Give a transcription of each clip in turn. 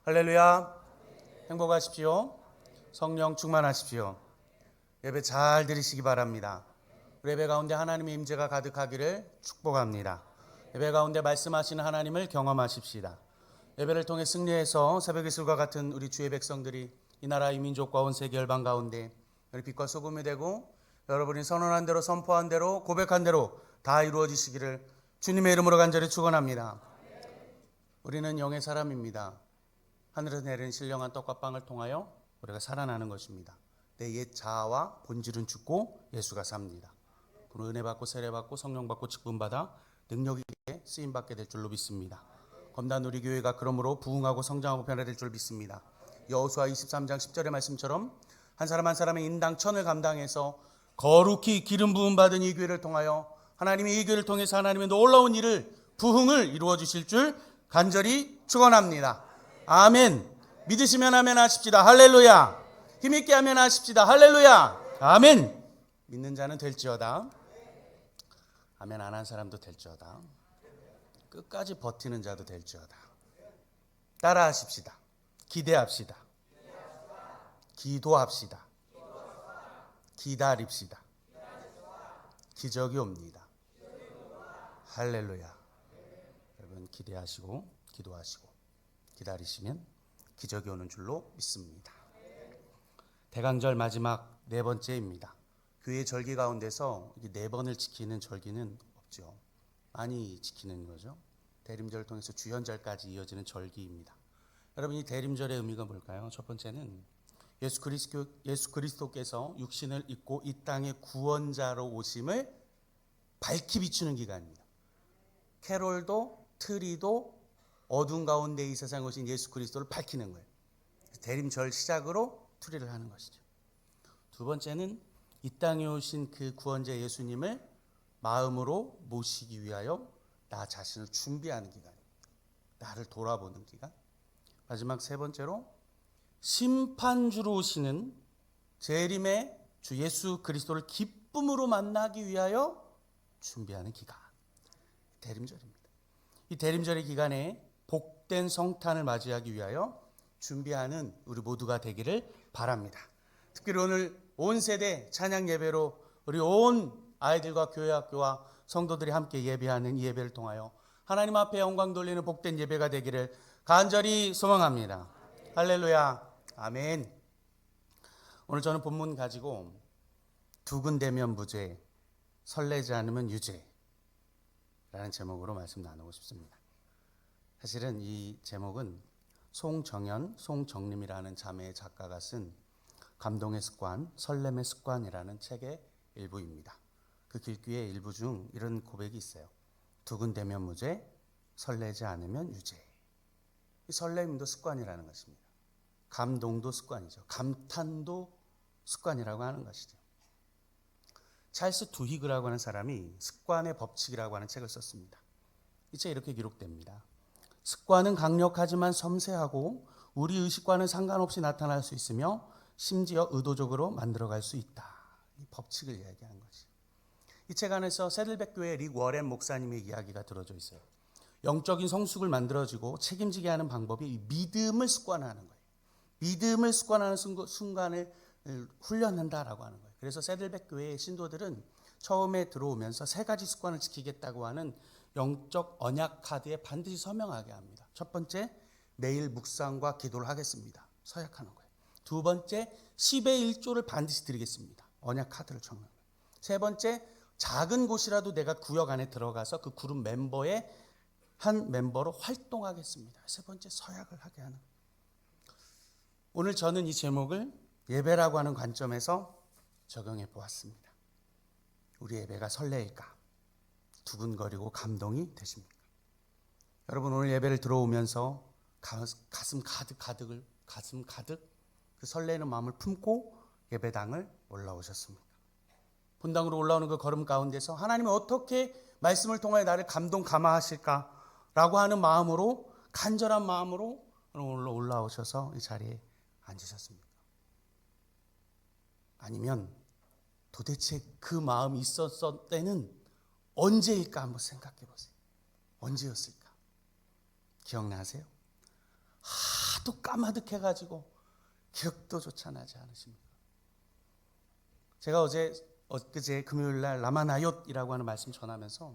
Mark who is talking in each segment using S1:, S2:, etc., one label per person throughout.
S1: 할렐루야. 행복하십시오. 성령 충만하십시오. 예배 잘 드리시기 바랍니다. 예배 가운데 하나님의 임재가 가득하기를 축복합니다. 예배 가운데 말씀하시는 하나님을 경험하십시다. 예배를 통해 승리해서 새벽 이슬과 같은 우리 주의 백성들이 이 나라 이 민족과 온 세계 열방 가운데 우리 빛과 소금이 되고 여러분이 선언한 대로 선포한 대로 고백한 대로 다 이루어지시기를 주님의 이름으로 간절히 축원합니다. 우리는 영의 사람입니다. 하늘에서 내리는 신령한 떡과 빵을 통하여 우리가 살아나는 것입니다. 내 옛 자아와 본질은 죽고 예수가 삽니다. 그리고 은혜 받고 세례 받고 성령 받고 직분 받아 능력 있게 쓰임 받게 될 줄로 믿습니다. 검단 우리 교회가 그러므로 부흥하고 성장하고 변화될 줄 믿습니다. 여호수아 23장 10절의 말씀처럼 한 사람 한 사람의 인당 천을 감당해서 거룩히 기름 부음 받은 이 교회를 통하여 하나님이 이 교회를 통해서 하나님의 놀라운 일을 부흥을 이루어 주실 줄 간절히 축원합니다. 아멘. 믿으시면 아멘 하십시다. 할렐루야. 힘있게 아멘 하십시다. 할렐루야. 아멘. 믿는 자는 될지어다. 아멘 안 한 사람도 될지어다. 끝까지 버티는 자도 될지어다. 따라 하십시다. 기대합시다. 기도합시다. 기다립시다. 기적이 옵니다. 할렐루야. 여러분 기대하시고 기도하시고 기다리시면 기적이 오는 줄로 믿습니다. 대강절 마지막 네 번째입니다. 교회 절기 가운데서 네 번을 지키는 절기는 없죠. 많이 지키는 거죠. 대림절을 통해서 주현절까지 이어지는 절기입니다. 여러분 이 대림절의 의미가 뭘까요? 첫 번째는 예수 그리스도께서 육신을 입고 이 땅의 구원자로 오심을 밝히 비추는 기간입니다. 캐롤도 트리도 어두운 가운데 이 세상에 오신 예수 그리스도를 밝히는 거예요. 대림절 시작으로 트리를 하는 것이죠. 두 번째는 이 땅에 오신 그 구원자 예수님을 마음으로 모시기 위하여 나 자신을 준비하는 기간입니다. 나를 돌아보는 기간. 마지막 세 번째로 심판주로 오시는 재림의 주 예수 그리스도를 기쁨으로 만나기 위하여 준비하는 기간. 대림절입니다. 이 대림절의 기간에 복된 성탄을 맞이하기 위하여 준비하는 우리 모두가 되기를 바랍니다. 특별히 오늘 온 세대 찬양 예배로 우리 온 아이들과 교회 학교와 성도들이 함께 예배하는 이 예배를 통하여 하나님 앞에 영광 돌리는 복된 예배가 되기를 간절히 소망합니다. 할렐루야. 아멘. 오늘 저는 본문 가지고 두근대면 부재, 설레지 않으면 유죄 라는 제목으로 말씀 나누고 싶습니다. 사실은 이 제목은 송정연, 송정림이라는 자매의 작가가 쓴 감동의 습관, 설렘의 습관이라는 책의 일부입니다. 그 길귀의 일부 중 이런 고백이 있어요. 두근대면 무죄, 설레지 않으면 유죄. 이 설렘도 습관이라는 것입니다. 감동도 습관이죠. 감탄도 습관이라고 하는 것이죠. 찰스 두히그라고 하는 사람이 습관의 법칙이라고 하는 책을 썼습니다. 이 책에 이렇게 기록됩니다. 습관은 강력하지만 섬세하고 우리 의식과는 상관없이 나타날 수 있으며 심지어 의도적으로 만들어갈 수 있다. 이 법칙을 이야기한 거지. 이 책 안에서 세들백 교회 릭 워렌 목사님의 이야기가 들어져 있어요. 영적인 성숙을 만들어지고 책임지게 하는 방법이 믿음을 습관화하는 거예요. 믿음을 습관하는 순간을 훈련한다라고 하는 거예요. 그래서 세들백 교회의 신도들은 처음에 들어오면서 세 가지 습관을 지키겠다고 하는 영적 언약 카드에 반드시 서명하게 합니다. 첫 번째, 매일 묵상과 기도를 하겠습니다. 서약하는 거예요. 두 번째, 10의 1조를 반드시 드리겠습니다. 언약 카드를 적는 거예요. 세 번째, 작은 곳이라도 내가 구역 안에 들어가서 그 그룹 멤버의 한 멤버로 활동하겠습니다. 세 번째, 서약을 하게 하는 거예요. 오늘 저는 이 제목을 예배라고 하는 관점에서 적용해 보았습니다. 우리 예배가 설레일까? 두근거리고 감동이 되십니까? 여러분 오늘 예배를 들어오면서 가슴 가득 그 설레는 마음을 품고 예배당을 올라오셨습니까? 본당으로 올라오는 그 걸음 가운데서 하나님이 어떻게 말씀을 통하여 나를 감동감화하실까라고 하는 마음으로 간절한 마음으로 오늘 올라오셔서 이 자리에 앉으셨습니까? 아니면 도대체 그 마음이 있었을 때는 언제일까 한번 생각해 보세요. 언제였을까? 기억나세요? 하도 까마득해가지고 기억도 조차 나지 않으십니까? 제가 엊그제 금요일날 라마나얏이라고 하는 말씀 전하면서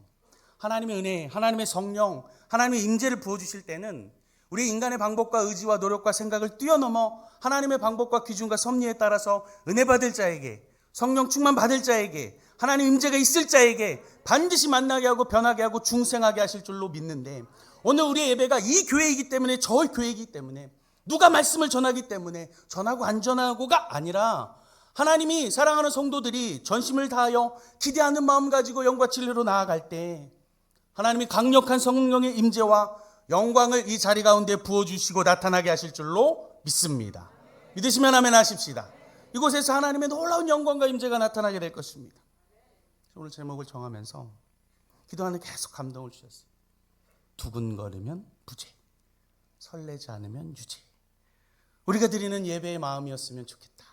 S1: 하나님의 은혜, 하나님의 성령, 하나님의 임재를 부어주실 때는 우리 인간의 방법과 의지와 노력과 생각을 뛰어넘어 하나님의 방법과 기준과 섭리에 따라서 은혜 받을 자에게, 성령 충만 받을 자에게, 하나님 임재가 있을 자에게 반드시 만나게 하고 변하게 하고 중생하게 하실 줄로 믿는데, 오늘 우리의 예배가 이 교회이기 때문에, 저 교회이기 때문에, 누가 말씀을 전하기 때문에 전하고 안 전하고가 아니라 하나님이 사랑하는 성도들이 전심을 다하여 기대하는 마음 가지고 영과 진리로 나아갈 때 하나님이 강력한 성령의 임재와 영광을 이 자리 가운데 부어주시고 나타나게 하실 줄로 믿습니다. 믿으시면 아멘 하십시다. 이곳에서 하나님의 놀라운 영광과 임재가 나타나게 될 것입니다. 오늘 제목을 정하면서 기도하는 계속 감동을 주셨어요. 두근거리면 부재, 설레지 않으면 유재. 우리가 드리는 예배의 마음이었으면 좋겠다.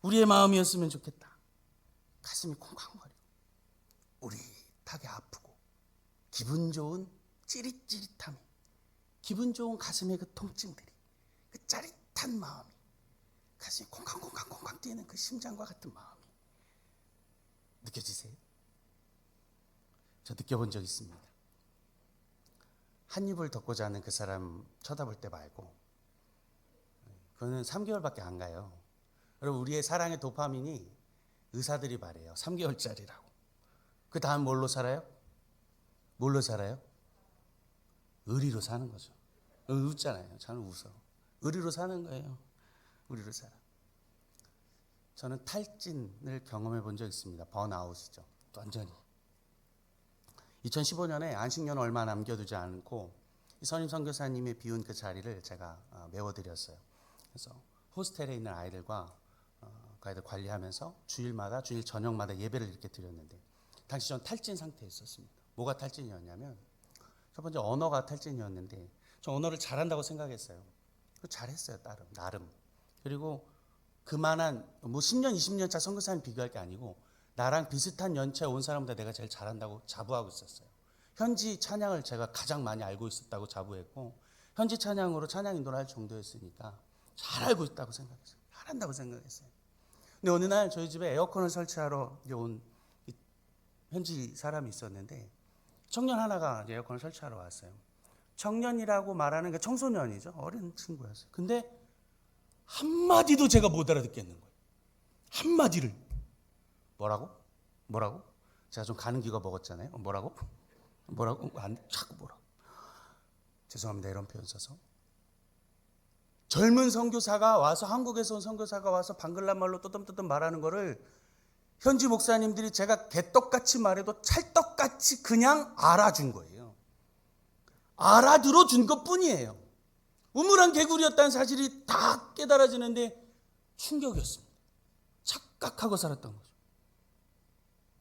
S1: 우리의 마음이었으면 좋겠다. 가슴이 콩콩거리고 우릿하게 아프고 기분 좋은 찌릿찌릿함이, 기분 좋은 가슴의 그 통증들이, 그 짜릿한 마음이, 가슴이 콩콩콩콩콩 뛰는 그 심장과 같은 마음이 느껴지세요? 저 느껴본 적 있습니다. 한 입을 덮고 자는 그 사람 쳐다볼 때 말고, 그거는 3개월밖에 안 가요. 여러분, 우리의 사랑의 도파민이 의사들이 말해요. 3개월짜리라고. 그 다음 뭘로 살아요? 뭘로 살아요? 의리로 사는 거죠. 웃잖아요. 저는 웃어. 의리로 사는 거예요. 의리로 살아. 저는 탈진을 경험해 본 적 있습니다. 번아웃이죠. 완전히. 2015년에 안식년 얼마 남겨두지 않고 선임 선교사님이 비운 그 자리를 제가 메워드렸어요. 그래서 호스텔에 있는 아이들과 그 아이들 관리하면서 주일마다, 주일 저녁마다 예배를 이렇게 드렸는데, 당시 전 탈진 상태에 있었습니다. 뭐가 탈진이었냐면, 첫 번째 언어가 탈진이었는데, 저 언어를 잘한다고 생각했어요. 잘했어요, 나름. 그리고 그만한 10년, 20년 차 선교사님 비교할 게 아니고 나랑 비슷한 연차에 온 사람보다 내가 제일 잘한다고 자부하고 있었어요. 현지 찬양을 제가 가장 많이 알고 있었다고 자부했고, 현지 찬양으로 찬양 인도를 할 정도였으니까 잘 알고 있다고 생각했어요. 잘한다고 생각했어요. 근데 어느 날 저희 집에 에어컨을 설치하러 온 현지 사람이 있었는데, 청년 하나가 에어컨을 설치하러 왔어요. 청년이라고 말하는 게 청소년이죠. 어린 친구였어요. 근데 한마디도 제가 못 알아듣겠는 거예요. 한마디를. 뭐라고? 제가 좀 가는 기가 먹었잖아요. 뭐라고? 자꾸 뭐라고? 죄송합니다. 이런 표현 써서. 젊은 선교사가 와서, 한국에서 온 선교사가 와서 방글라 말로 떠듬떠듬 말하는 거를 현지 목사님들이 제가 개떡같이 말해도 찰떡같이 그냥 알아준 거예요. 알아들어 준 것뿐이에요. 우물한 개구리였다는 사실이 다 깨달아지는데 충격이었습니다. 착각하고 살았던 거죠.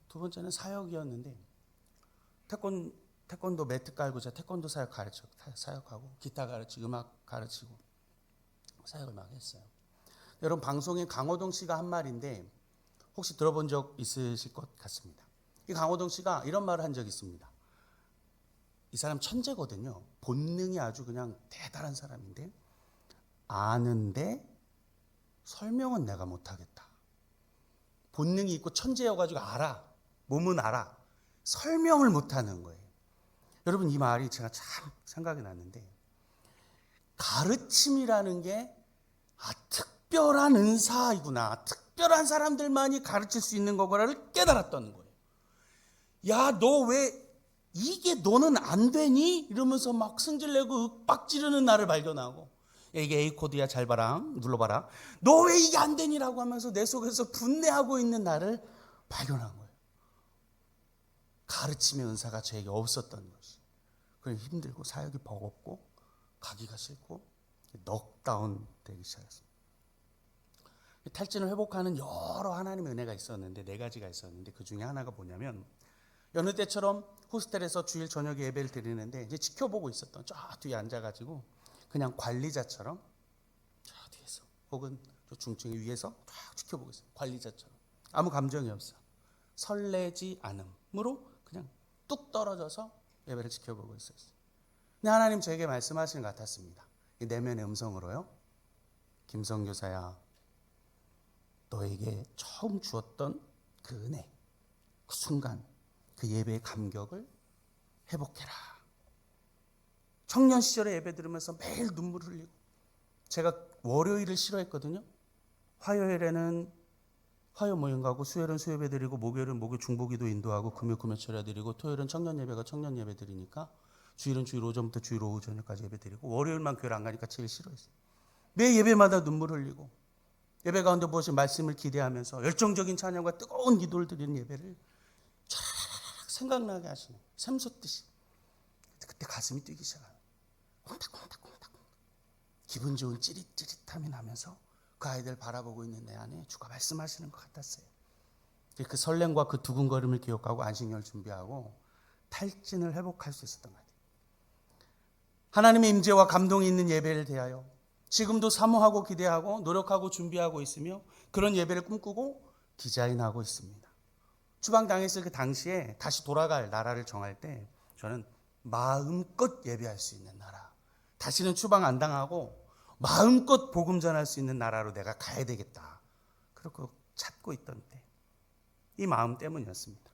S1: 두 번째는 사역이었는데, 태권도 매트 깔고 제가 태권도 사역하고 기타 가르치고 음악 가르치고 사역을 막 했어요. 여러분, 방송인 강호동 씨가 한 말인데 혹시 들어본 적 있으실 것 같습니다. 이 강호동 씨가 이런 말을 한 적이 있습니다. 이 사람 천재거든요. 본능이 아주 그냥 대단한 사람인데, 아는데 설명은 내가 못하겠다. 본능이 있고 천재여가지고 알아. 몸은 알아. 설명을 못하는 거예요. 여러분, 이 말이 제가 참 생각이 났는데, 가르침이라는 게 특별한 은사이구나. 특별한 사람들만이 가르칠 수 있는 거구나를 깨달았던 거예요. 야, 너 왜 이게 너는 안 되니? 이러면서 막 승질내고 윽박 지르는 나를 발견하고, 야, 이게 A코드야, 잘 봐라, 눌러봐라. 너 왜 이게 안 되니라고 하면서 내 속에서 분내하고 있는 나를 발견한 거예요. 가르침의 은사가 저에게 없었던 것이. 그래서 힘들고 사역이 버겁고 가기가 싫고 넉다운 되기 시작했습니다. 탈진을 회복하는 여러 하나님의 은혜가 있었는데, 4가지가 있었는데, 그 중에 하나가 뭐냐면, 여느 때처럼 호스텔에서 주일 저녁에 예배를 드리는데 이제 지켜보고 있었던, 저 뒤에 앉아가지고 그냥 관리자처럼 저 뒤에서, 혹은 저 중층 위에서 쫙 지켜보고 있어요. 관리자처럼. 아무 감정이 없어. 설레지 않음으로 그냥 뚝 떨어져서 예배를 지켜보고 있었어요. 근데 하나님 저에게 말씀하시는 것 같았습니다. 이 내면의 음성으로요. 김성 교사야, 너에게 처음 주었던 그 은혜, 그 순간, 그 예배의 감격을 회복해라. 청년 시절에 예배 들으면서 매일 눈물 흘리고, 제가 월요일을 싫어했거든요. 화요일에는 화요 모임 가고, 수요일은 수요예배 드리고, 목요일은 목요 중보기도 인도하고, 금요 금요철야 드리고, 토요일은 청년 예배가 청년 예배 드리니까, 주일은 주일 오전부터 주일 오후 저녁까지 예배 드리고, 월요일만 교회를 안 가니까 제일 싫어했어요. 매 예배마다 눈물 흘리고, 예배 가운데 무엇이 말씀을 기대하면서 열정적인 찬양과 뜨거운 기도를 드리는 예배를 쫙 생각나게 하시는, 샘솟듯이. 그때 가슴이 뛰기 시작하는, 콩닥콩닥콩닥, 기분 좋은 찌릿찌릿함이 나면서 그 아이들 바라보고 있는 내 안에 주가 말씀하시는 것 같았어요. 그 설렘과 그 두근거림을 기억하고 안식년을 준비하고 탈진을 회복할 수 있었던 것 같아요. 하나님의 임재와 감동이 있는 예배를 대하여 지금도 사모하고 기대하고 노력하고 준비하고 있으며, 그런 예배를 꿈꾸고 디자인하고 있습니다. 추방당했을 그 당시에 다시 돌아갈 나라를 정할 때 저는 마음껏 예배할 수 있는 나라, 다시는 추방 안 당하고 마음껏 복음 전할 수 있는 나라로 내가 가야 되겠다, 그렇게 찾고 있던 때 이 마음 때문이었습니다.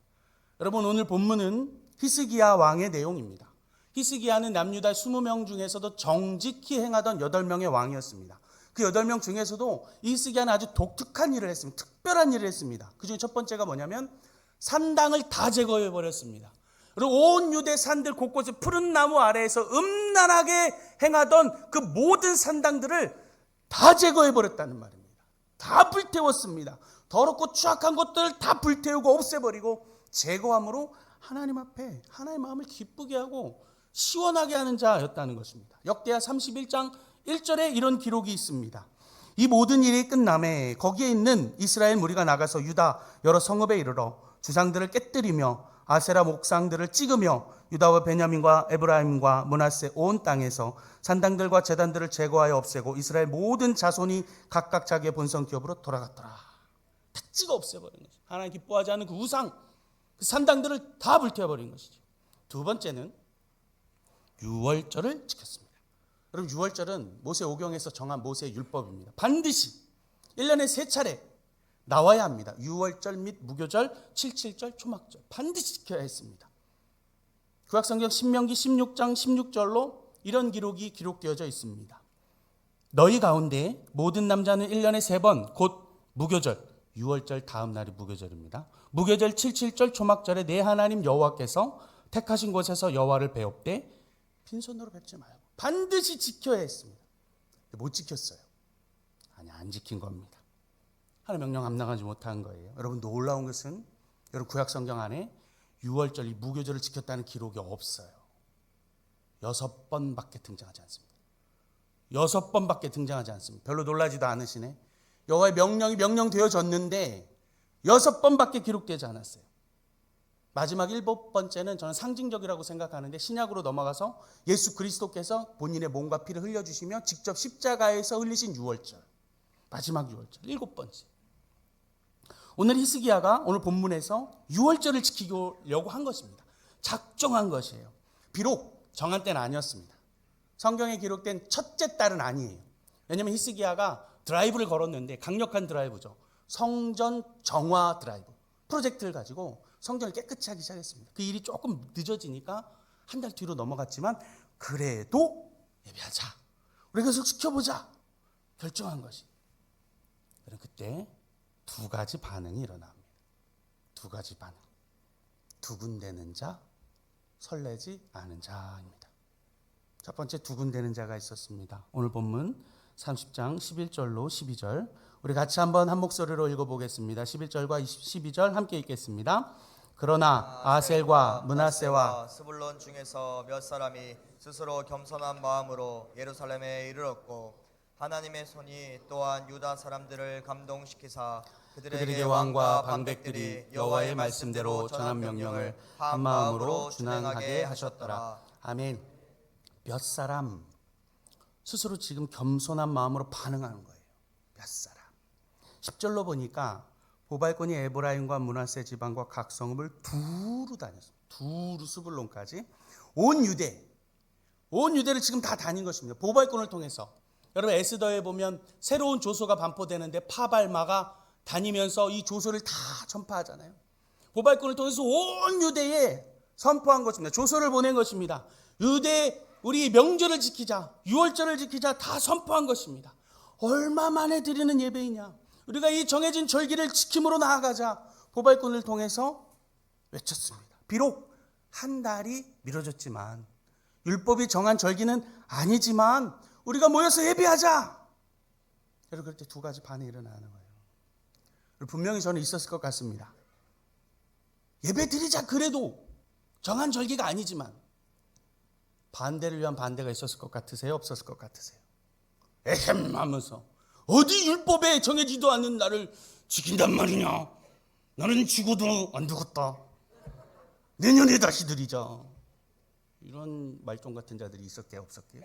S1: 여러분, 오늘 본문은 히스기야 왕의 내용입니다. 히스기야는 남유다 20명 중에서도 정직히 행하던 8명의 왕이었습니다. 그 8명 중에서도 히스기야는 아주 독특한 일을 했습니다. 특별한 일을 했습니다. 그 중에 첫 번째가 뭐냐면 산당을 다 제거해 버렸습니다. 그리고 온 유대 산들 곳곳에 푸른 나무 아래에서 음란하게 행하던 그 모든 산당들을 다 제거해 버렸다는 말입니다. 다 불태웠습니다. 더럽고 추악한 것들을 다 불태우고 없애버리고 제거함으로 하나님 앞에 하나님의 마음을 기쁘게 하고 시원하게 하는 자였다는 것입니다. 역대하 31장 1절에 이런 기록이 있습니다. 이 모든 일이 끝남에 거기에 있는 이스라엘 무리가 나가서 유다 여러 성읍에 이르러 주상들을 깨뜨리며 아세라 목상들을 찍으며 유다와 베냐민과 에브라임과 므낫세 온 땅에서 산당들과 제단들을 제거하여 없애고 이스라엘 모든 자손이 각각 자기의 본성 기업으로 돌아갔더라. 다 찍어 없애버린 것이죠. 하나님 기뻐하지 않는 그 우상, 그 산당들을 다 불태워버린 것이죠. 두 번째는 유월절을 지켰습니다. 여러분, 유월절은 모세오경에서 정한 모세의 율법입니다. 반드시 1년에 3차례 나와야 합니다. 유월절 및 무교절, 77절, 초막절 반드시 지켜야 했습니다. 구약성경 신명기 16장 16절로 이런 기록이 기록되어져 있습니다. 너희 가운데 모든 남자는 1년에 3번 곧 무교절, 유월절 다음 날이 무교절입니다. 무교절 77절 초막절에 내 하나님 여호와께서 택하신 곳에서 여호와를 배웁되 빈손으로 뵙지 말고 반드시 지켜야 했습니다. 못 지켰어요. 아니, 안 지킨 겁니다. 하나님 명령 감당하지 못한 거예요. 여러분, 놀라운 것은 여러분 구약성경 안에 유월절 이 무교절을 지켰다는 기록이 없어요. 6번밖에 등장하지 않습니다. 6번밖에 등장하지 않습니다. 별로 놀라지도 않으시네. 여호와의 명령이 명령되어졌는데 6번밖에 기록되지 않았어요. 마지막 7번째는 저는 상징적이라고 생각하는데, 신약으로 넘어가서 예수 그리스도께서 본인의 몸과 피를 흘려주시며 직접 십자가에서 흘리신 유월절, 마지막 유월절 7번째. 오늘 히스기야가 오늘 본문에서 유월절을 지키려고 한 것입니다. 작정한 것이에요. 비록 정한 때는 아니었습니다. 성경에 기록된 첫째 달은 아니에요. 왜냐하면 히스기야가 드라이브를 걸었는데, 강력한 드라이브죠. 성전 정화 드라이브 프로젝트를 가지고 성전을 깨끗이 하기 시작했습니다. 그 일이 조금 늦어지니까 한 달 뒤로 넘어갔지만 그래도 예배하자, 우리가 계속 지켜보자 결정한 것이. 그때 두 가지 반응이 일어납니다. 두 가지 반응. 두근대는 자, 설레지 않은 자입니다. 첫 번째, 두근대는 자가 있었습니다. 오늘 본문 30장 11절로 12절 우리 같이 한번 한 목소리로 읽어보겠습니다. 11절과 12절 함께 읽겠습니다. 그러나 아셀과 므낫세와
S2: 스불론 중에서 몇 사람이 스스로 겸손한 마음으로 예루살렘에 이르렀고, 하나님의 손이 또한 유다 사람들을 감동시키사 그들에게 왕과 방백들이 여호와의 말씀대로 전한 명령을 한 마음으로 준행하게 하셨더라.
S1: 아멘. 몇 사람 스스로 지금 겸손한 마음으로 반응하는 거예요. 몇 사람. 10절로 보니까 보발권이 에브라임과 므낫세 지방과 각 성읍을 두루 다녔습니다. 두루 스불론까지 온 유대, 온 유대를 지금 다 다닌 것입니다. 보발꾼을 통해서. 여러분 에스더에 보면 새로운 조서가 반포되는데 파발마가 다니면서 이 조서를 다 전파하잖아요. 보발꾼을 통해서 온 유대에 선포한 것입니다. 조서를 보낸 것입니다. 유대 우리 명절을 지키자, 유월절을 지키자 다 선포한 것입니다. 얼마 만에 드리는 예배이냐. 우리가 이 정해진 절기를 지킴으로 나아가자. 보발꾼을 통해서 외쳤습니다. 비록 한 달이 미뤄졌지만 율법이 정한 절기는 아니지만 우리가 모여서 예배하자. 여러분 그럴 때 두 가지 반응이 일어나는 거예요. 분명히 저는 있었을 것 같습니다. 예배 드리자 그래도 정한 절기가 아니지만 반대를 위한 반대가 있었을 것 같으세요? 없었을 것 같으세요? 에헴 하면서 어디 율법에 정해지도 않는 나를 지킨단 말이냐. 나는 죽어도 안 죽었다. 내년에 다시 드리자. 이런 말종 같은 자들이 있었게요? 없었게요?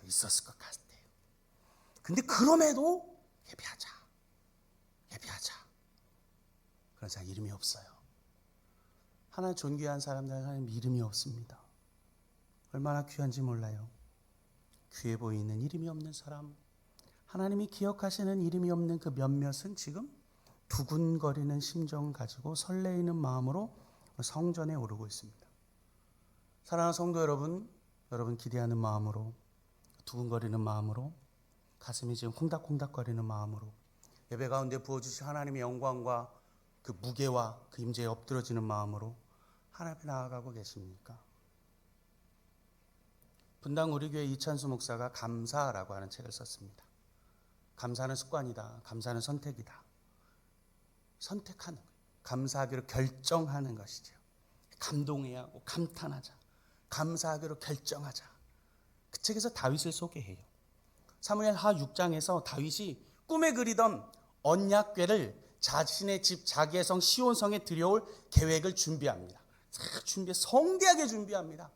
S1: 있었을 것 같아요. 근데 그럼에도 예배하자. 그런 사람 이름이 없어요. 하나님 존귀한 사람들은 하나님 이름이 없습니다. 얼마나 귀한지 몰라요. 귀해 보이는 이름이 없는 사람, 하나님이 기억하시는 이름이 없는 그 몇몇은 지금 두근거리는 심정 가지고 설레이는 마음으로 성전에 오르고 있습니다. 사랑하는 성도 여러분, 여러분 기대하는 마음으로, 두근거리는 마음으로, 가슴이 지금 콩닥콩닥거리는 마음으로 예배 가운데 부어주신 하나님의 영광과 그 무게와 그 임재에 엎드러지는 마음으로 하나님 앞에 나아가고 계십니까? 분당 우리 교회 이찬수 목사가 감사라고 하는 책을 썼습니다. 감사는 습관이다. 감사는 선택이다. 선택하는 거예요. 감사하기로 결정하는 것이죠. 감동해야 하고 감탄하자. 감사하기로 결정하자. 그 책에서 다윗을 소개해요. 사무엘하 6장에서 다윗이 꿈에 그리던 언약궤를 자신의 집 자기의 성 시온성에 들여올 계획을 준비합니다. 성대하게 준비합니다.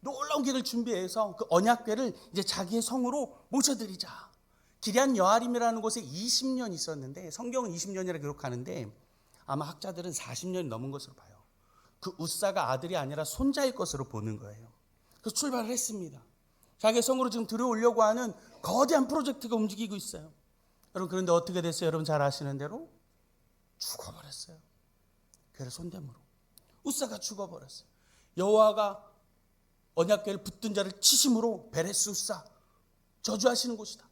S1: 놀라운 계획을 준비해서 그 언약궤를 이제 자기의 성으로 모셔드리자. 기럇 여아림이라는 곳에 20년 있었는데 성경은 20년이라 기록하는데 아마 학자들은 40년이 넘은 것으로 봐요. 그 웃사가 아들이 아니라 손자일 것으로 보는 거예요. 그래서 출발을 했습니다. 자기의 성으로 지금 들어오려고 하는 거대한 프로젝트가 움직이고 있어요. 여러분 그런데 어떻게 됐어요? 여러분 잘 아시는 대로 죽어버렸어요. 그를 손대므로 웃사가 죽어버렸어요. 여호와가 언약궤를 붙든 자를 치심으로 베레스 웃사 저주하시는 곳이다.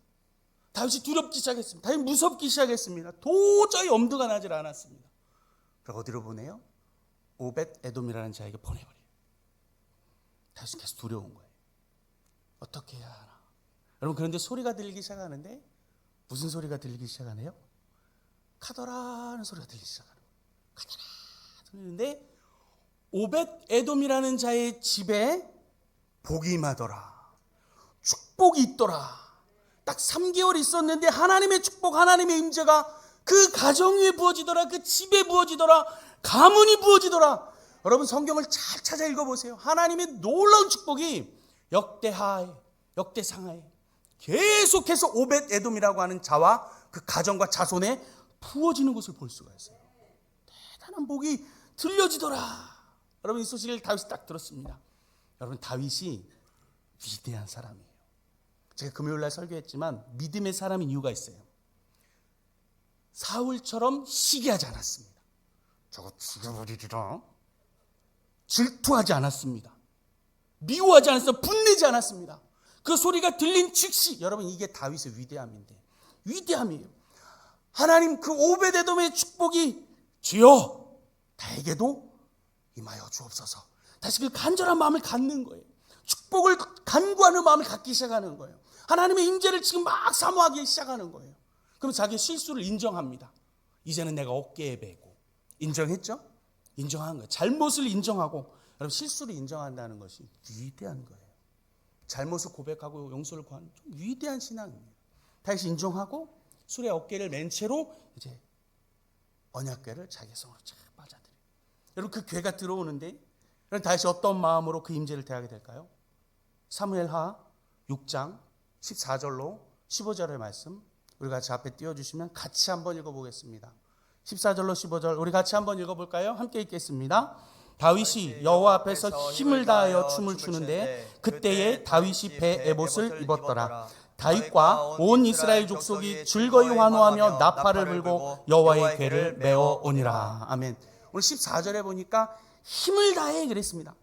S1: 다윗이 두렵기 시작했습니다. 다윗이 무섭기 시작했습니다. 도저히 엄두가 나질 않았습니다. 그리고 어디로 보내요? 오벳 에돔이라는 자에게 보내버려요. 다윗은 계속 두려운 거예요. 어떻게 해야 하나? 여러분 그런데 소리가 들리기 시작하는데 무슨 소리가 들리기 시작하네요? 카더라는 소리가 들리기 시작하는 거예요. 카더라 들리는데 오벳 에돔이라는 자의 집에 복이 임하더라. 축복이 있더라. 딱 3개월 있었는데 하나님의 축복, 하나님의 임재가 그 가정 위에 부어지더라. 그 집에 부어지더라. 가문이 부어지더라. 여러분 성경을 잘 찾아 읽어보세요. 하나님의 놀라운 축복이 역대하에, 역대상하에 계속해서 오벳 에돔이라고 하는 자와 그 가정과 자손에 부어지는 것을 볼 수가 있어요. 대단한 복이 들려지더라. 여러분 이 소식을 다윗이 딱 들었습니다. 여러분 다윗이 위대한 사람이에요. 제가 금요일날 설교했지만 믿음의 사람인 이유가 있어요. 사울처럼 시기하지 않았습니다. 저거 죽여버리리라. 질투하지 않았습니다. 미워하지 않았어요. 분내지 않았습니다. 그 소리가 들린 즉시 여러분 이게 다윗의 위대함인데 위대함이에요. 하나님 그 오벳에돔의 축복이 주여 나에게도 임하여 주옵소서. 다시 그 간절한 마음을 갖는 거예요. 축복을 간구하는 마음을 갖기 시작하는 거예요. 하나님의 임재를 지금 막 사모하기 시작하는 거예요. 그럼 자기의 실수를 인정합니다. 이제는 내가 어깨에 베고 인정했죠? 인정한 거예요. 잘못을 인정하고 여러분 실수를 인정한다는 것이 위대한 거예요. 잘못을 고백하고 용서를 구하는 좀 위대한 신앙입니다. 다시 인정하고 술의 어깨를 맨 채로 이제 언약궤를 자기 성으로 쫙 빠져들여요. 여러분 그 궤가 들어오는데 여러분 다시 어떤 마음으로 그 임재를 대하게 될까요? 사무엘하 6장 14절로 15절의 말씀 우리 같이 앞에 띄워주시면 같이 한번 읽어보겠습니다. 14절로 15절 우리 같이 한번 읽어볼까요? 함께 읽겠습니다. 다윗이 여호와 앞에서 힘을 다하여 춤을 추는데 그때에 다윗이 배 에봇을 입었더라. 다윗과 온 이스라엘 족속이 즐거이 환호하며 나팔을 불고 여호와의 궤를 메어 오니라. 아멘. 오늘 14절에 보니까 힘을 다해 그랬습니다.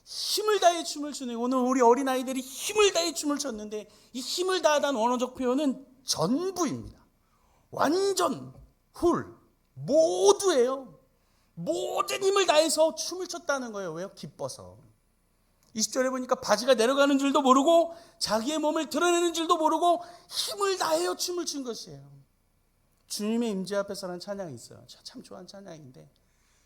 S1: 힘을 다해 춤을 추는, 오늘 우리 어린아이들이 힘을 다해 춤을 췄는데 이 힘을 다하다는 원어적 표현은 전부입니다. 완전, 훌, 모두예요. 모든 힘을 다해서 춤을 췄다는 거예요. 왜요? 기뻐서. 20절에 보니까 바지가 내려가는 줄도 모르고 자기의 몸을 드러내는 줄도 모르고 힘을 다하여 춤을 춘 것이에요. 주님의 임재 앞에서라는 찬양이 있어요. 제가 참 좋아하는 찬양인데,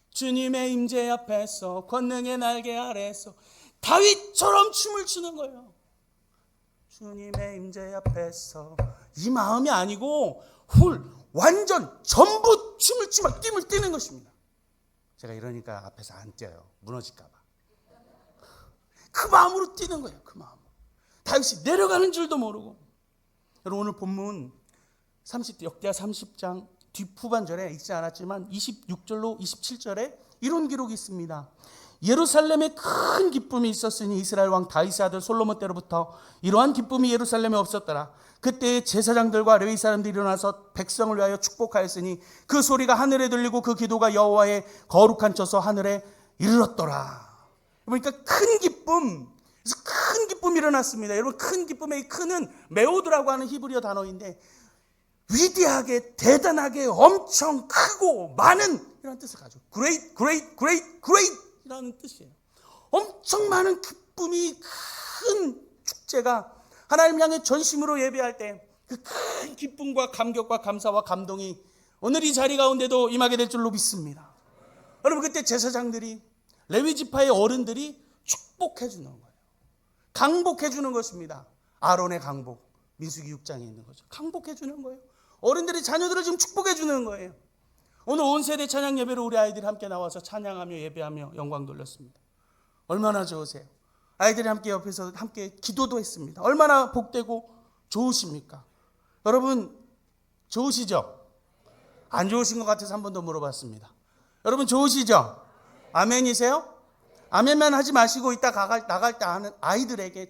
S1: 주님의 임재 앞에서 권능의 날개 아래서 다윗처럼 춤을 추는 거예요. 주님의 임재 앞에서, 이 마음이 아니고 완전 전부 춤을 추며 띠을 뛰는 것입니다. 제가 이러니까 앞에서 안 뛰어요. 무너질까 봐. 그 마음으로 뛰는 거예요. 그 마음으로. 다윗이 내려가는 줄도 모르고. 여러분, 오늘 본문 역대하 30장 뒷후반절에 읽지 않았지만 26절로 27절에 이런 기록이 있습니다. 예루살렘에 큰 기쁨이 있었으니 이스라엘 왕 다윗의 아들 솔로몬 때로부터 이러한 기쁨이 예루살렘에 없었더라. 그때 제사장들과 레위 사람들이 일어나서 백성을 위하여 축복하였으니 그 소리가 하늘에 들리고 그 기도가 여호와의 거룩한 처소 하늘에 이르렀더라. 그러니까 큰 기쁨, 그래서 큰 기쁨이 일어났습니다. 여러분, 큰 기쁨의 큰은 메오드라고 하는 히브리어 단어인데 위대하게, 대단하게, 엄청 크고 많은 이라는 뜻을 가지고 great, great, great, great 이라는 뜻이에요. 엄청 많은 기쁨이, 큰 축제가 하나님 향해 전심으로 예배할 때 그 큰 기쁨과 감격과 감사와 감동이 오늘 이 자리 가운데도 임하게 될 줄로 믿습니다. 여러분, 그때 제사장들이, 레위 지파의 어른들이 축복해 주는 거예요. 강복해 주는 것입니다. 아론의 강복, 민수기 6장에 있는 거죠. 강복해 주는 거예요. 어른들이 자녀들을 지금 축복해 주는 거예요. 오늘 온 세대 찬양 예배로 우리 아이들이 함께 나와서 찬양하며 예배하며 영광 돌렸습니다. 얼마나 좋으세요? 아이들이 함께 옆에서 함께 기도도 했습니다. 얼마나 복되고 좋으십니까? 여러분, 좋으시죠? 안 좋으신 것 같아서 한 번 더 물어봤습니다. 여러분, 좋으시죠? 아멘이세요? 아멘만 하지 마시고 이따 나갈 때 하는 아이들에게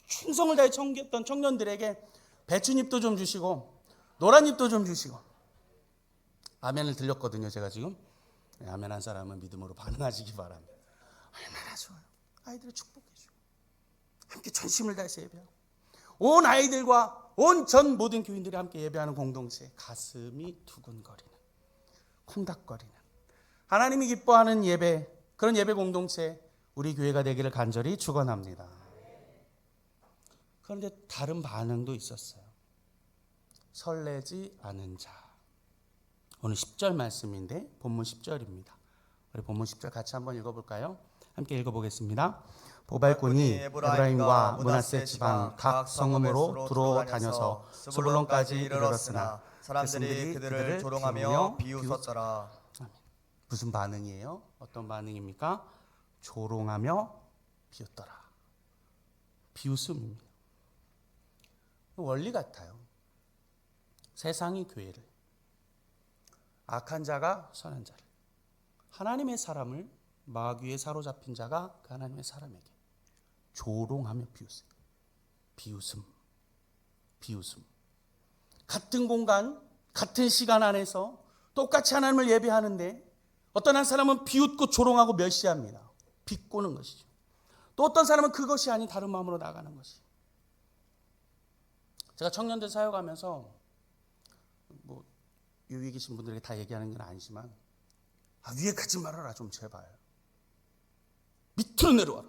S1: 충성을 다해 섬겼던 청년들에게 배춧잎도 좀 주시고 노란잎도 좀 주시고. 아멘을 들렸거든요, 제가 지금. 아멘 한 사람은 믿음으로 반응하시기 바랍니다. 얼마나 좋아요. 아이들을 축복해주고 함께 전심을 다해서 예배하고 온 아이들과 온 전 모든 교인들이 함께 예배하는 공동체, 가슴이 두근거리는, 콩닥거리는, 하나님이 기뻐하는 예배, 그런 예배 공동체 우리 교회가 되기를 간절히 축원합니다. 그런데 다른 반응도 있었어요. 설레지 않은 자. 오늘 10절 말씀인데 본문 10절입니다. 우리 본문 10절 같이 한번 읽어볼까요? 함께 읽어보겠습니다. 보발꾼이 에브라임과 므낫세 지방 각 성읍으로 두루 다녀서 스불론까지 이르렀으나 사람들이 그들을 조롱하며 비웃었더라. 무슨 반응이에요? 어떤 반응입니까? 조롱하며 비웃더라. 비웃음입니다. 원리 같아요. 세상이 교회를, 악한 자가 선한 자를, 하나님의 사람을 마귀에 사로잡힌 자가 그 하나님의 사람에게 조롱하며 비웃음. 같은 공간, 같은 시간 안에서 똑같이 하나님을 예배하는데 어떤 한 사람은 비웃고 조롱하고 멸시합니다. 비꼬는 것이죠. 또 어떤 사람은 그것이 아닌 다른 마음으로 나가는 것이. 제가 청년들 사역하면서 위에 계신 분들에게 다 얘기하는 건 아니지만 위에 가지 말아라 좀 제발. 밑으로 내려와라.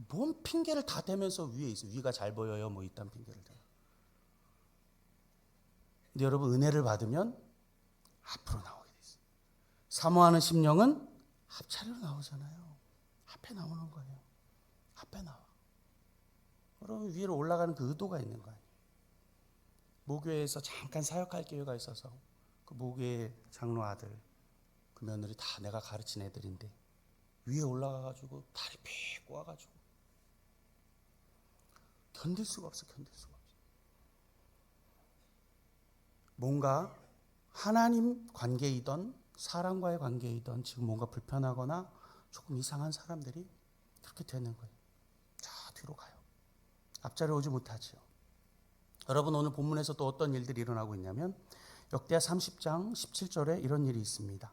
S1: 뭔 핑계를 다 대면서 위에 있어. 위가 잘 보여요. 이딴 핑계를 대. 근데 여러분, 은혜를 받으면 앞으로 나오게 돼 있어요. 사모하는 심령은 앞차례로 나오잖아요. 앞에 나오는 거예요. 앞에 나와. 여러분, 위로 올라가는 그 의도가 있는 거예요. 모교회에서 잠깐 사역할 기회가 있어서 그 모교회 장로 아들, 그 며느리 다 내가 가르친 애들인데 위에 올라가가지고 다리 펴고 와가지고 견딜 수가 없어. 뭔가 하나님 관계이던 사람과의 관계이든 지금 뭔가 불편하거나 조금 이상한 사람들이 그렇게 되는 거예요. 자, 뒤로 가요. 앞자리에 오지 못하죠. 여러분, 오늘 본문에서 또 어떤 일들이 일어나고 있냐면 역대하 30장 17절에 이런 일이 있습니다.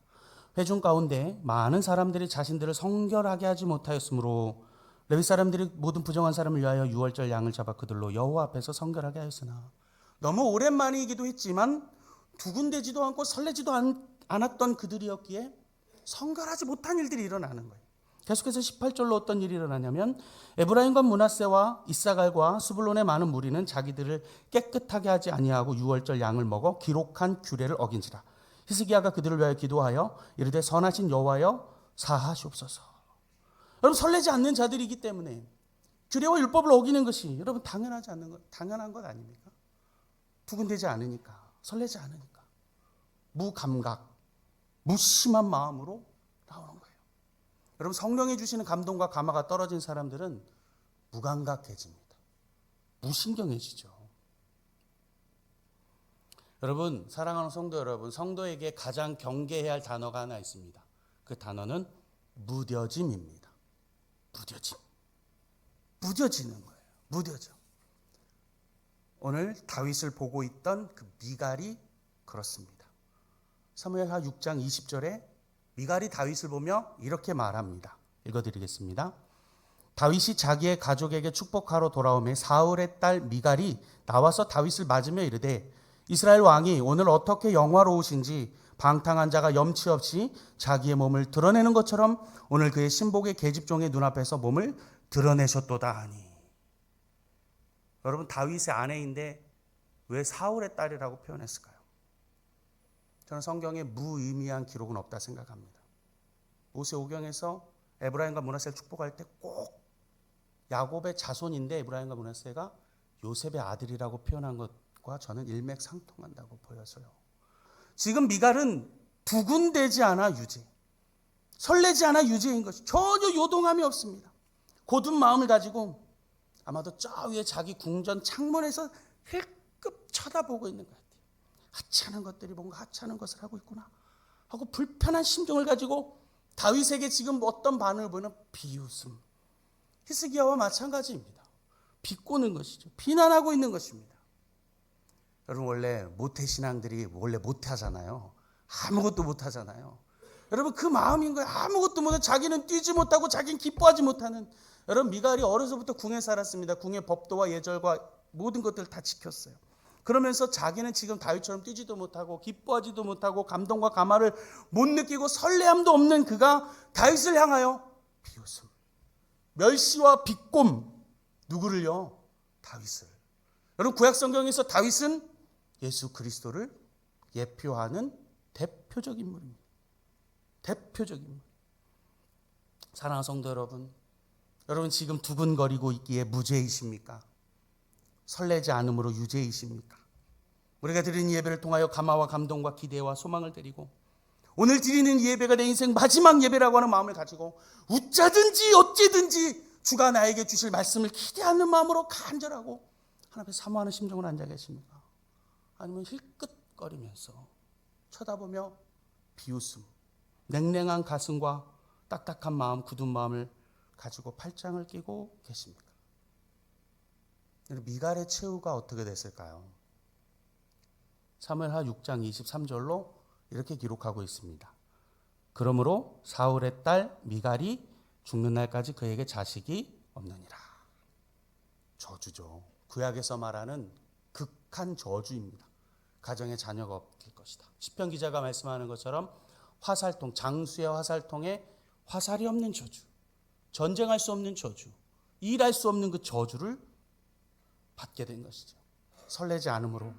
S1: 회중 가운데 많은 사람들이 자신들을 성결하게 하지 못하였으므로 레위 사람들이 모든 부정한 사람을 위하여 유월절 양을 잡아 그들로 여호와 앞에서 성결하게 하였으나, 너무 오랜만이기도 했지만 두근대지도 않고 설레지도 않았던 그들이었기에 성결하지 못한 일들이 일어나는 거예요. 계속해서 18절로 어떤 일이 일어나냐면 에브라임과 므낫세와 이사갈과 스불론의 많은 무리는 자기들을 깨끗하게 하지 아니하고 유월절 양을 먹어 기록한 규례를 어긴지라. 히스기야가 그들을 위하여 기도하여 이르되 선하신 여호와여 사하시옵소서. 여러분, 설레지 않는 자들이기 때문에 규례와 율법을 어기는 것이 여러분 당연한 것 아닙니까? 두근대지 않으니까, 설레지 않으니까, 무감각, 무심한 마음으로 나오는 거예요. 여러분, 성령이 주시는 감동과 감화가 떨어진 사람들은 무감각해집니다. 무신경해지죠. 여러분, 사랑하는 성도 여러분, 성도에게 가장 경계해야 할 단어가 하나 있습니다. 그 단어는 무뎌짐입니다. 무뎌짐. 무뎌지는 거예요. 무뎌져. 오늘 다윗을 보고 있던 그 미갈이 그렇습니다. 사무엘하 6장 20절에 미갈이 다윗을 보며 이렇게 말합니다. 읽어드리겠습니다. 다윗이 자기의 가족에게 축복하러 돌아오매 사울의 딸 미갈이 나와서 다윗을 맞으며 이르되 이스라엘 왕이 오늘 어떻게 영화로우신지 방탕한 자가 염치 없이 자기의 몸을 드러내는 것처럼 오늘 그의 신복의 계집종의 눈앞에서 몸을 드러내셨도다 하니. 여러분, 다윗의 아내인데 왜 사울의 딸이라고 표현했을까요? 저는 성경에 무의미한 기록은 없다 생각합니다. 모세오경에서 에브라임과 므낫세를 축복할 때 꼭 야곱의 자손인데 에브라임과 므낫세가 요셉의 아들이라고 표현한 것과 저는 일맥상통한다고 보여서요. 지금 미갈은 두근대지 않아 유죄, 설레지 않아 유죄인 것이 전혀 요동함이 없습니다. 고든 마음을 가지고 아마도 저 위에 자기 궁전 창문에서 힐끗 쳐다보고 있는 것 같아요. 하찮은 것들이 뭔가 하찮은 것을 하고 있구나 하고 불편한 심정을 가지고 다윗에게 지금 어떤 반응을 보이는 비웃음. 히스기야와 마찬가지입니다. 비꼬는 것이죠. 비난하고 있는 것입니다. 여러분, 원래 모태신앙들이 원래 못하잖아요. 아무것도 못하잖아요. 여러분, 그 마음인 거예요. 아무것도 못하고 자기는 뛰지 못하고 자기는 기뻐하지 못하는. 여러분, 미갈이 어려서부터 궁에 살았습니다. 궁의 법도와 예절과 모든 것들을 다 지켰어요. 그러면서 자기는 지금 다윗처럼 뛰지도 못하고 기뻐하지도 못하고 감동과 감화를 못 느끼고 설레함도 없는 그가 다윗을 향하여 비웃음, 멸시와 비꼼. 누구를요? 다윗을. 여러분, 구약성경에서 다윗은 예수 그리스도를 예표하는 대표적 인물입니다. 대표적 인물. 사랑하는 성도 여러분, 여러분 지금 두근거리고 있기에 무죄이십니까? 설레지 않음으로 유죄이십니까? 우리가 드리는 예배를 통하여 감화와 감동과 기대와 소망을 드리고 오늘 드리는 예배가 내 인생 마지막 예배라고 하는 마음을 가지고 웃자든지 어찌든지 주가 나에게 주실 말씀을 기대하는 마음으로 간절하고 하나님께 사모하는 심정으로 앉아 계십니까? 아니면 힐끗거리면서 쳐다보며 비웃음, 냉랭한 가슴과 딱딱한 마음, 굳은 마음을 가지고 팔짱을 끼고 계십니까? 미갈의 최후가 어떻게 됐을까요? 사무엘하 6장 23절로 이렇게 기록하고 있습니다. 그러므로 사울의 딸 미갈이 죽는 날까지 그에게 자식이 없느니라. 저주죠. 구약에서 말하는 극한 저주입니다. 가정에 자녀가 없을 것이다. 시편 기자가 말씀하는 것처럼 화살통, 장수의 화살통에 화살이 없는 저주, 전쟁할 수 없는 저주, 일할 수 없는 그 저주를 받게 된 것이죠. 설레지 않음으로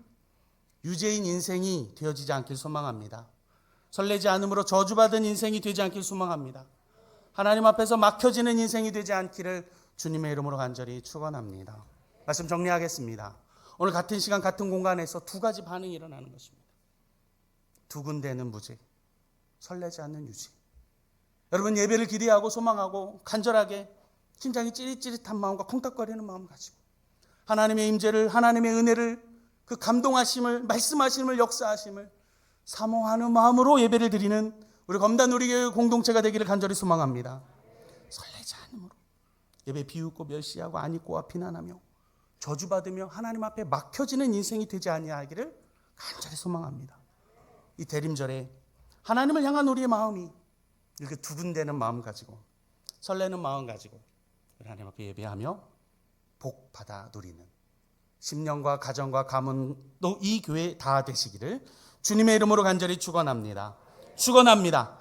S1: 유죄인 인생이 되어지지 않길 소망합니다. 설레지 않음으로 저주받은 인생이 되지 않길 소망합니다. 하나님 앞에서 막혀지는 인생이 되지 않기를 주님의 이름으로 간절히 축원합니다. 말씀 정리하겠습니다. 오늘 같은 시간 같은 공간에서 두 가지 반응이 일어나는 것입니다. 두근대는 무죄, 설레지 않는 유죄. 여러분, 예배를 기대하고 소망하고 간절하게 심장이 찌릿찌릿한 마음과 콩닥거리는 마음 가지고 하나님의 임재를, 하나님의 은혜를, 그 감동하심을, 말씀하심을, 역사하심을 사모하는 마음으로 예배를 드리는 우리 검단 우리교회 공동체가 되기를 간절히 소망합니다. 설레지 않음으로 예배 비웃고 멸시하고 안익고와 비난하며 저주받으며 하나님 앞에 막혀지는 인생이 되지 아니하기를 간절히 소망합니다. 이 대림절에 하나님을 향한 우리의 마음이 이렇게 두근대는 마음 가지고 설레는 마음 가지고 하나님 앞에 예배하며 복 받아 누리는 10년과 가정과 가문도 이 교회 다 되시기를 주님의 이름으로 간절히 축원합니다. 축원합니다.